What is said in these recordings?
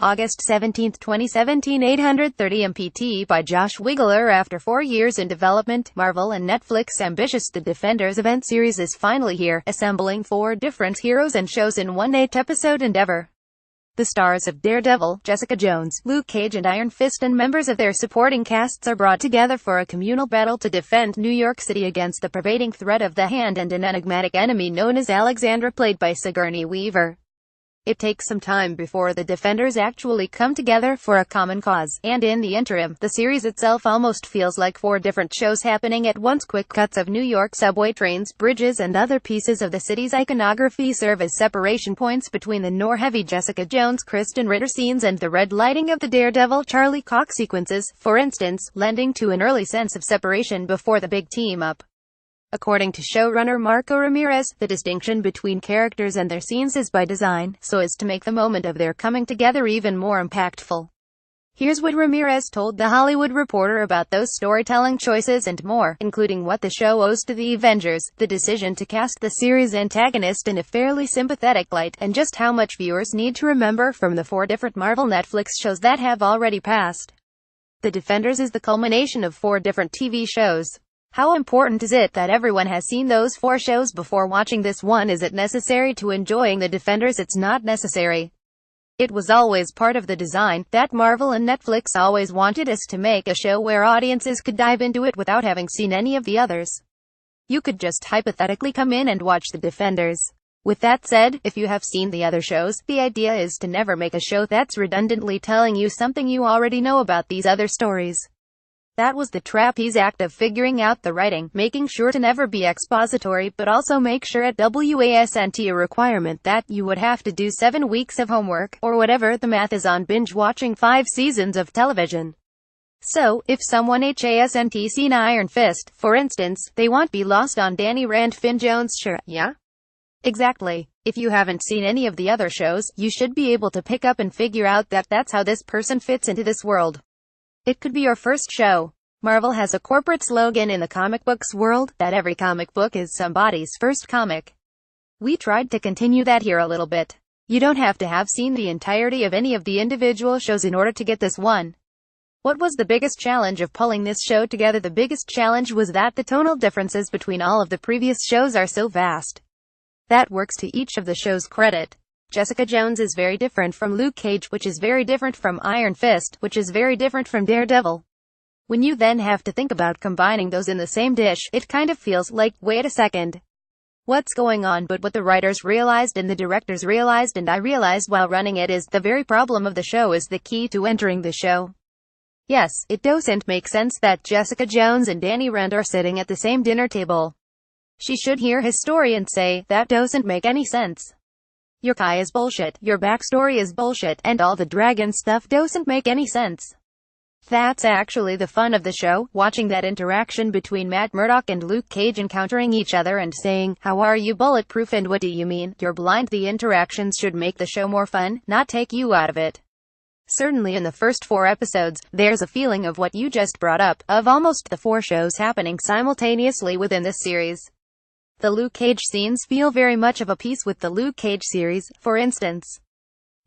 August 17, 2017, 830 MPT by Josh Wigler. After 4 years in development, Marvel and Netflix ambitious The Defenders event series is finally here, assembling 4 different heroes and shows in one 8-episode endeavor. The stars of Daredevil, Jessica Jones, Luke Cage and Iron Fist and members of their supporting casts are brought together for a communal battle to defend New York City against the pervading threat of the Hand and an enigmatic enemy known as Alexandra, played by Sigourney Weaver. It takes some time before the Defenders actually come together for a common cause, and in the interim, the series itself almost feels like 4 different shows happening at once. Quick cuts of New York subway trains, bridges and other pieces of the city's iconography serve as separation points between the noir-heavy Jessica Jones, Kristen Ritter scenes and the red lighting of the Daredevil, Charlie Cox sequences, for instance, lending to an early sense of separation before the big team-up. According to showrunner Marco Ramirez, the distinction between characters and their scenes is by design, so as to make the moment of their coming together even more impactful. Here's what Ramirez told The Hollywood Reporter about those storytelling choices and more, including what the show owes to the Avengers, the decision to cast the series' antagonist in a fairly sympathetic light, and just how much viewers need to remember from the 4 different Marvel Netflix shows that have already passed. The Defenders is the culmination of 4 different TV shows. How important is it that everyone has seen those 4 shows before watching this one? Is it necessary to enjoying The Defenders? It's not necessary. It was always part of the design, that Marvel and Netflix always wanted us to make a show where audiences could dive into it without having seen any of the others. You could just hypothetically come in and watch The Defenders. With that said, if you have seen the other shows, the idea is to never make a show that's redundantly telling you something you already know about these other stories. That was the trapeze act of figuring out the writing, making sure to never be expository, but also make sure it wasn't a requirement that you would have to do 7 weeks of homework, or whatever the math is on binge-watching 5 seasons of television. So, if someone hasn't seen Iron Fist, for instance, they won't be lost on Danny Rand, Finn Jones, sure, yeah? Exactly. If you haven't seen any of the other shows, you should be able to pick up and figure out that that's how this person fits into this world. It could be your first show. Marvel has a corporate slogan in the comic books world, that every comic book is somebody's first comic. We tried to continue that here a little bit. You don't have to have seen the entirety of any of the individual shows in order to get this one. What was the biggest challenge of pulling this show together? The biggest challenge was that the tonal differences between all of the previous shows are so vast. That works to each of the show's credit. Jessica Jones is very different from Luke Cage, which is very different from Iron Fist, which is very different from Daredevil. When you then have to think about combining those in the same dish, it kind of feels like, wait a second. What's going on? But what the writers realized and the directors realized and I realized while running it is, the very problem of the show is the key to entering the show. Yes, it doesn't make sense that Jessica Jones and Danny Rand are sitting at the same dinner table. She should hear his story and say, that doesn't make any sense. Your Kai is bullshit, your backstory is bullshit, and all the dragon stuff doesn't make any sense. That's actually the fun of the show, watching that interaction between Matt Murdock and Luke Cage encountering each other and saying, how are you bulletproof and what do you mean, you're blind? The interactions should make the show more fun, not take you out of it. Certainly in the first 4 episodes, there's a feeling of what you just brought up, of almost the 4 shows happening simultaneously within this series. The Luke Cage scenes feel very much of a piece with the Luke Cage series, for instance.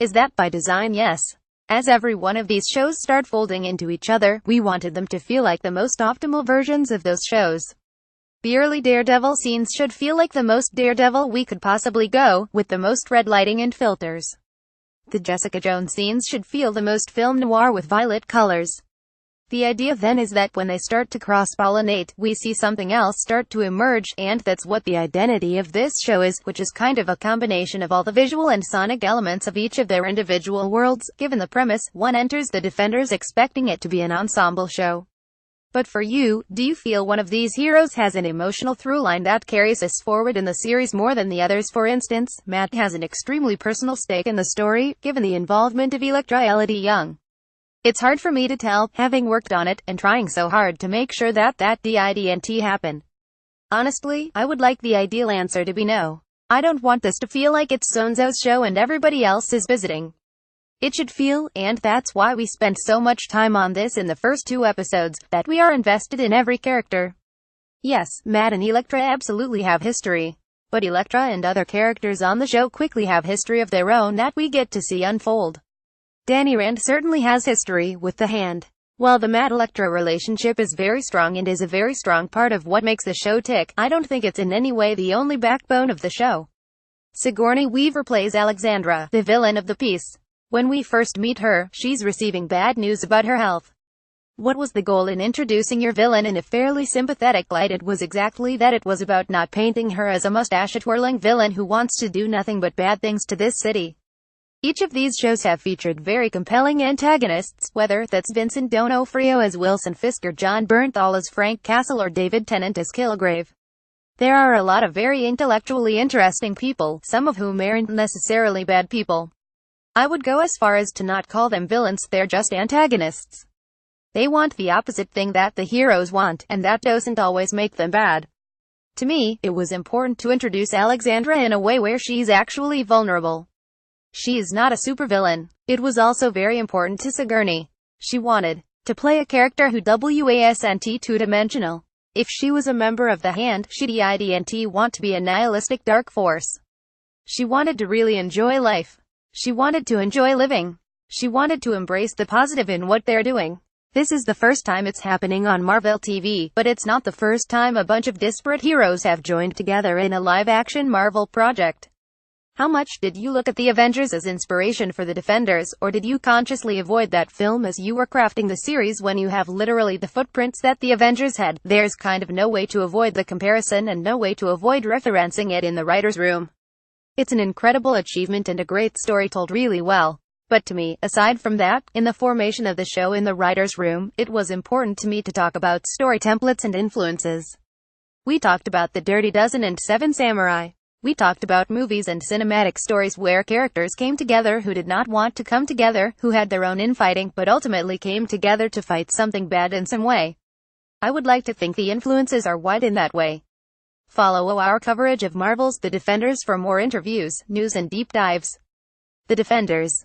Is that by design? Yes. As every one of these shows start folding into each other, we wanted them to feel like the most optimal versions of those shows. The early Daredevil scenes should feel like the most Daredevil we could possibly go, with the most red lighting and filters. The Jessica Jones scenes should feel the most film noir with violet colors. The idea then is that when they start to cross-pollinate, we see something else start to emerge, and that's what the identity of this show is, which is kind of a combination of all the visual and sonic elements of each of their individual worlds. Given the premise, one enters The Defenders expecting it to be an ensemble show. But for you, do you feel one of these heroes has an emotional throughline that carries us forward in the series more than the others? For instance, Matt has an extremely personal stake in the story, given the involvement of Elektra Elodie Young. It's hard for me to tell, having worked on it, and trying so hard to make sure that didn't happen. Honestly, I would like the ideal answer to be no. I don't want this to feel like it's so-and-so's show and everybody else is visiting. It should feel, and that's why we spent so much time on this in the first 2 episodes, that we are invested in every character. Yes, Matt and Elektra absolutely have history. But Elektra and other characters on the show quickly have history of their own that we get to see unfold. Danny Rand certainly has history with the Hand. While the Matt-Elektra relationship is very strong and is a very strong part of what makes the show tick, I don't think it's in any way the only backbone of the show. Sigourney Weaver plays Alexandra, the villain of the piece. When we first meet her, she's receiving bad news about her health. What was the goal in introducing your villain in a fairly sympathetic light? It was exactly that. It was about not painting her as a mustache-twirling villain who wants to do nothing but bad things to this city. Each of these shows have featured very compelling antagonists, whether that's Vincent D'Onofrio as Wilson Fisk or John Bernthal as Frank Castle or David Tennant as Kilgrave. There are a lot of very intellectually interesting people, some of whom aren't necessarily bad people. I would go as far as to not call them villains, they're just antagonists. They want the opposite thing that the heroes want, and that doesn't always make them bad. To me, it was important to introduce Alexandra in a way where she's actually vulnerable. She is not a supervillain. It was also very important to Sigourney. She wanted to play a character who wasn't two-dimensional. If she was a member of the Hand, she didn't want to be a nihilistic dark force. She wanted to really enjoy life. She wanted to enjoy living. She wanted to embrace the positive in what they're doing. This is the first time it's happening on Marvel TV, but it's not the first time a bunch of disparate heroes have joined together in a live-action Marvel project. How much did you look at the Avengers as inspiration for the Defenders, or did you consciously avoid that film as you were crafting the series when you have literally the footprints that the Avengers had? There's kind of no way to avoid the comparison and no way to avoid referencing it in the writer's room. It's an incredible achievement and a great story told really well. But to me, aside from that, in the formation of the show in the writer's room, it was important to me to talk about story templates and influences. We talked about The Dirty Dozen and Seven Samurai. We talked about movies and cinematic stories where characters came together who did not want to come together, who had their own infighting, but ultimately came together to fight something bad in some way. I would like to think the influences are wide in that way. Follow our coverage of Marvel's The Defenders for more interviews, news and deep dives. The Defenders.